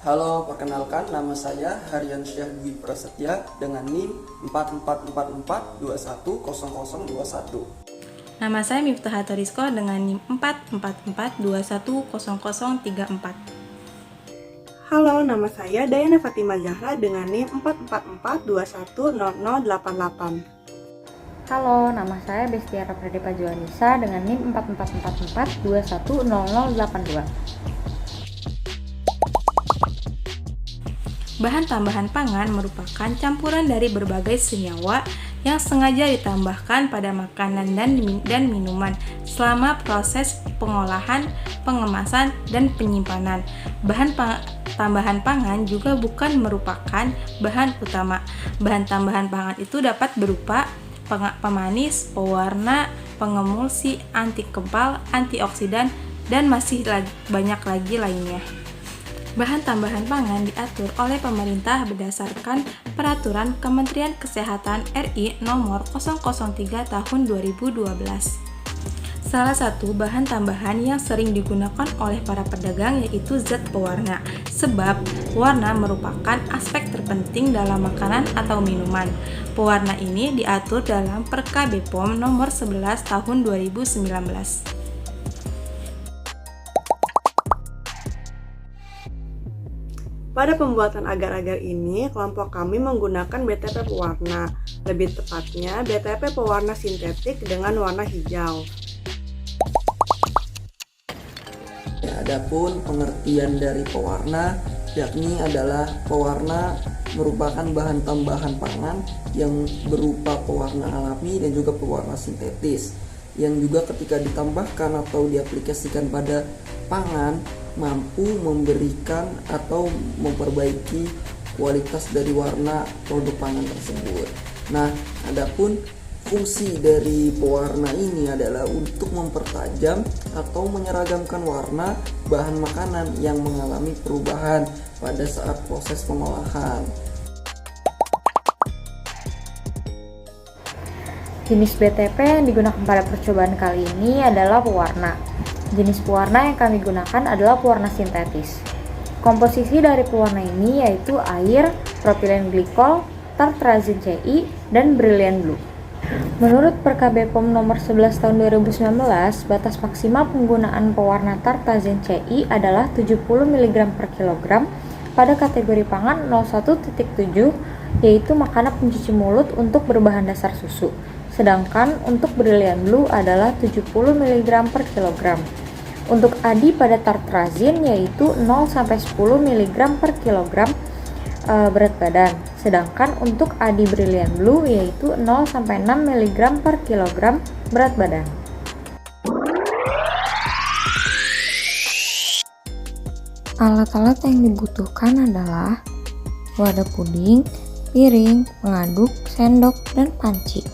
Halo, perkenalkan nama saya Haryansyah Dwi Prasetya dengan NIM 4444210021. Nama saya Miftah Torisko dengan NIM 4442100034. Halo, nama saya Dayana Fatimah Zahra dengan NIM 4442100088. Halo, nama saya Bestiara Pradepa Joanisa dengan NIM 4444210082. Bahan tambahan pangan merupakan campuran dari berbagai senyawa yang sengaja ditambahkan pada makanan dan minuman selama proses pengolahan, pengemasan, dan penyimpanan. Tambahan pangan juga bukan merupakan bahan utama. Bahan tambahan pangan itu dapat berupa pemanis, pewarna, pengemulsi, anti kempal, antioksidan, dan masih banyak lagi lainnya. Bahan tambahan pangan diatur oleh pemerintah berdasarkan Peraturan Kementerian Kesehatan RI Nomor 003 Tahun 2012. Salah satu bahan tambahan yang sering digunakan oleh para pedagang yaitu zat pewarna, sebab warna merupakan aspek terpenting dalam makanan atau minuman. Pewarna ini diatur dalam Perka BPOM Nomor 11 Tahun 2019. Pada pembuatan agar-agar ini, kelompok kami menggunakan BTP pewarna, lebih tepatnya BTP pewarna sintetik dengan warna hijau. Adapun pengertian dari pewarna, yakni adalah pewarna merupakan bahan tambahan pangan yang berupa pewarna alami dan juga pewarna sintetis, yang juga ketika ditambahkan atau diaplikasikan pada pangan mampu memberikan atau memperbaiki kualitas dari warna produk pangan tersebut. Nah, adapun fungsi dari pewarna ini adalah untuk mempertajam atau menyeragamkan warna bahan makanan yang mengalami perubahan pada saat proses pengolahan. Jenis BTP yang digunakan pada percobaan kali ini adalah pewarna. Jenis pewarna yang kami gunakan adalah pewarna sintetis. Komposisi dari pewarna ini yaitu air, propilen glikol, tartrazin CI, dan brilliant blue. Menurut Perka BPOM nomor 11 tahun 2019, batas maksimal penggunaan pewarna tartrazin CI adalah 70 mg per kilogram pada kategori pangan 01.7, yaitu makanan pencuci mulut untuk berbahan dasar susu. Sedangkan untuk brilliant blue adalah 70 mg per kilogram. Untuk ADI pada tartrazin yaitu 0-10 mg per kilogram berat badan. Sedangkan untuk ADI brilliant blue yaitu 0-6 mg per kilogram berat badan. Alat-alat yang dibutuhkan adalah wadah puding, piring, pengaduk, sendok, dan panci.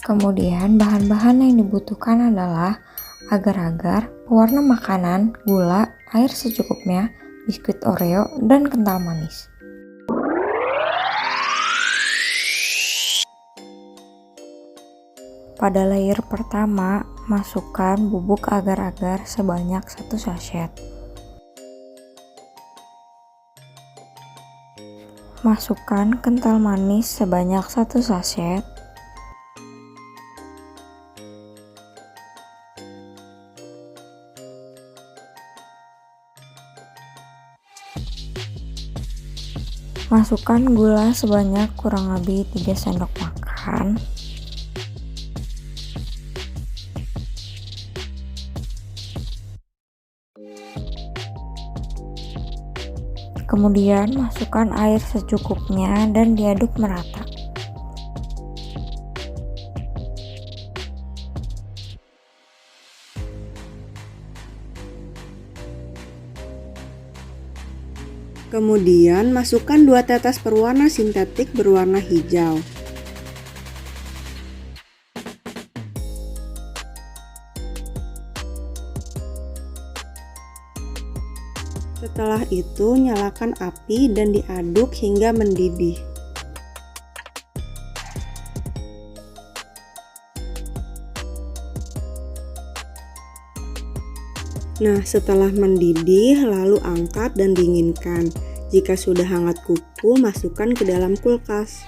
Kemudian bahan-bahan yang dibutuhkan adalah agar-agar, pewarna makanan, gula, air secukupnya, biskuit Oreo, dan kental manis. Pada layer pertama, masukkan bubuk agar-agar sebanyak 1 sachet. Masukkan kental manis sebanyak 1 sachet. Masukkan gula sebanyak kurang lebih 3 sendok makan. Kemudian masukkan air secukupnya dan diaduk merata. Kemudian masukkan 2 tetes pewarna sintetik berwarna hijau. Setelah itu nyalakan api dan diaduk hingga mendidih. Nah, setelah mendidih, lalu angkat dan dinginkan. Jika sudah hangat kuku, masukkan ke dalam kulkas.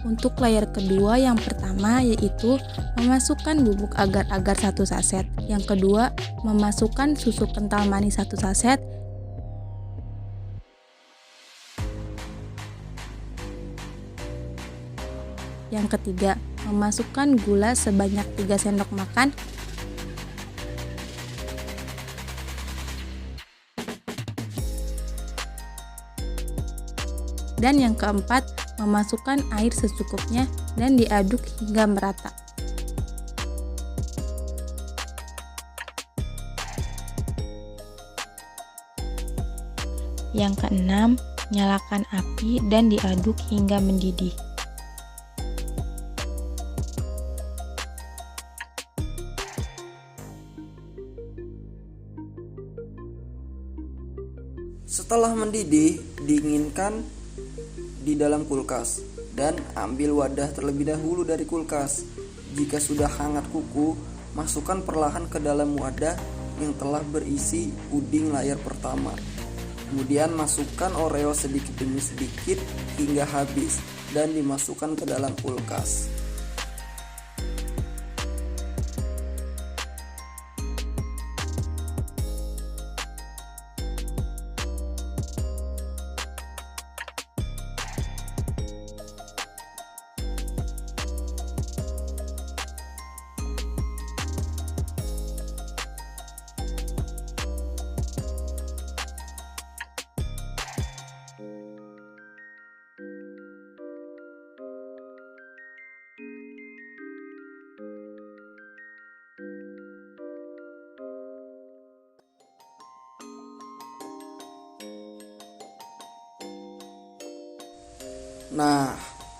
Untuk layer kedua, yang pertama yaitu memasukkan bubuk agar-agar 1 saset. Yang kedua, memasukkan susu kental manis 1 saset. Yang ketiga, memasukkan gula sebanyak 3 sendok makan. Dan yang keempat, memasukkan air secukupnya dan diaduk hingga merata. Yang keenam, nyalakan api dan diaduk hingga mendidih. Setelah mendidih, dinginkan di dalam kulkas dan ambil wadah terlebih dahulu dari kulkas. Jika sudah hangat kuku, masukkan perlahan ke dalam wadah yang telah berisi puding layer pertama. Kemudian masukkan Oreo sedikit demi sedikit hingga habis dan dimasukkan ke dalam kulkas. Nah,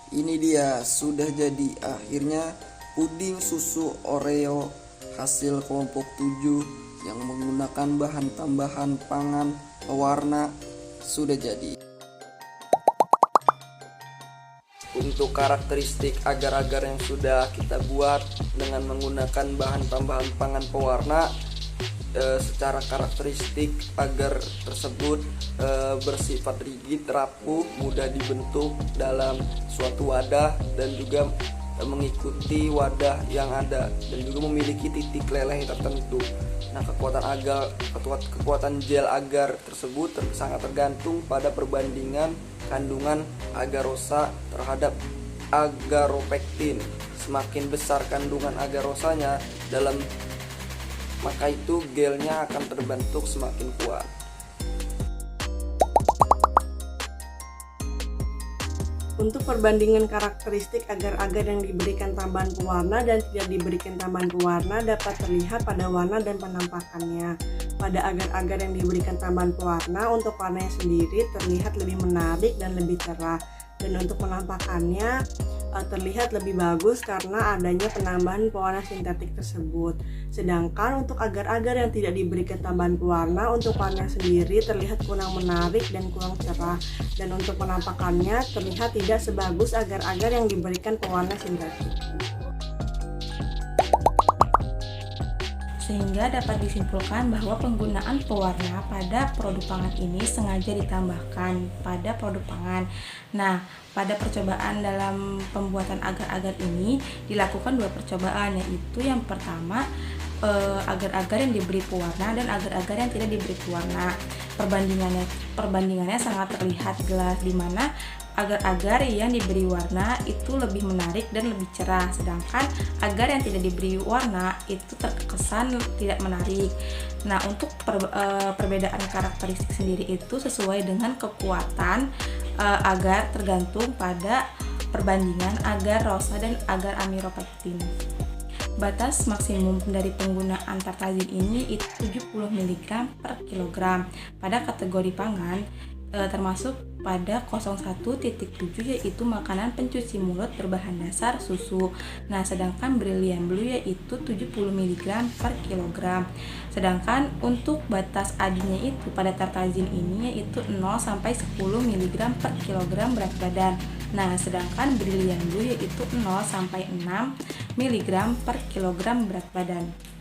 ini dia sudah jadi akhirnya puding susu Oreo hasil kelompok 7 yang menggunakan bahan tambahan pangan pewarna sudah jadi. Untuk karakteristik agar-agar yang sudah kita buat dengan menggunakan bahan tambahan pangan pewarna, secara karakteristik agar tersebut bersifat rigid, rapuh, mudah dibentuk dalam suatu wadah dan juga mengikuti wadah yang ada dan juga memiliki titik leleh tertentu. Nah, kekuatan gel agar tersebut sangat tergantung pada perbandingan kandungan agarosa terhadap agaropektin. Semakin besar kandungan agarosanya dalam, maka itu gelnya akan terbentuk semakin kuat. Untuk perbandingan karakteristik agar-agar yang diberikan tambahan pewarna dan tidak diberikan tambahan pewarna dapat terlihat pada warna dan penampakannya. Pada agar-agar yang diberikan tambahan pewarna, untuk warnanya sendiri terlihat lebih menarik dan lebih cerah. Dan untuk penampakannya terlihat lebih bagus karena adanya penambahan pewarna sintetik tersebut. Sedangkan untuk agar-agar yang tidak diberikan tambahan pewarna, untuk warna sendiri terlihat kurang menarik dan kurang cerah. Dan untuk penampakannya terlihat tidak sebagus agar-agar yang diberikan pewarna sintetik. Sehingga dapat disimpulkan bahwa penggunaan pewarna pada produk pangan ini sengaja ditambahkan pada produk pangan. Nah, pada percobaan dalam pembuatan agar-agar ini dilakukan 2 percobaan, yaitu yang pertama agar-agar yang diberi pewarna dan agar-agar yang tidak diberi pewarna. Perbandingannya sangat terlihat jelas, di mana agar-agar yang diberi warna itu lebih menarik dan lebih cerah, sedangkan agar yang tidak diberi warna itu terkesan tidak menarik. Nah, untuk perbedaan karakteristik sendiri itu sesuai dengan kekuatan agar, tergantung pada perbandingan agar rosa dan agar amiropektin. Batas maksimum dari penggunaan tartazin ini itu 70 mg per kilogram. Pada kategori pangan, termasuk pada 01.7 yaitu makanan pencuci mulut berbahan dasar susu. Nah, sedangkan Brilliant Blue yaitu 70 mg per kilogram. Sedangkan untuk batas adinya itu pada tartazin ini yaitu 0 sampai 10 mg per kilogram berat badan. Nah, sedangkan Brilliant Blue yaitu 0 sampai 6 mg per kilogram berat badan.